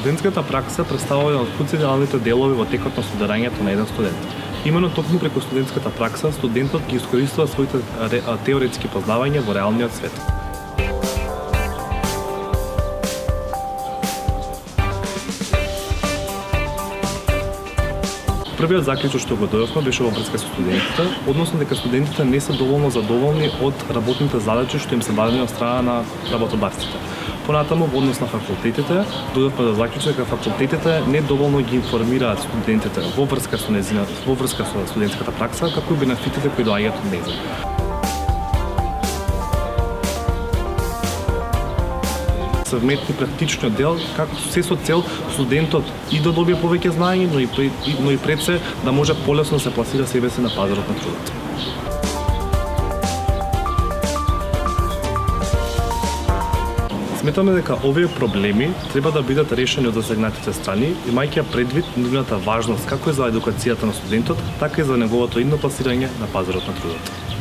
Студентската пракса представува еден од круцијалните делови во текот на студирањето на еден студент. Имено токму преку студентската пракса, студентот ги искористува своите теоретски познавања во реалниот свет. Првиот заклучок што го дојавме беше во врска со студентите, односно дека студентите не се доволно задоволни од работните задачи што им се дадени од страна на работодавците. Понатаму во однос на факултетите, дојдовме до заклучок дека факултетите не доволно ги информираат студентите во врска со студентската пракса, како и бенефитите кои доаѓаат од нејзин. Съвметни практичниот дел, како се со цел студентот и да добие повеќе знаење, но и пред се да може полесно да се пласира себе си на пазарот на трудот. Сметаме дека овие проблеми треба да бидат решени од засегнатите страни, имајќи предвид нивната важност како и за едукацијата на студентот, така и за неговото идно пласирање на пазарот на трудот.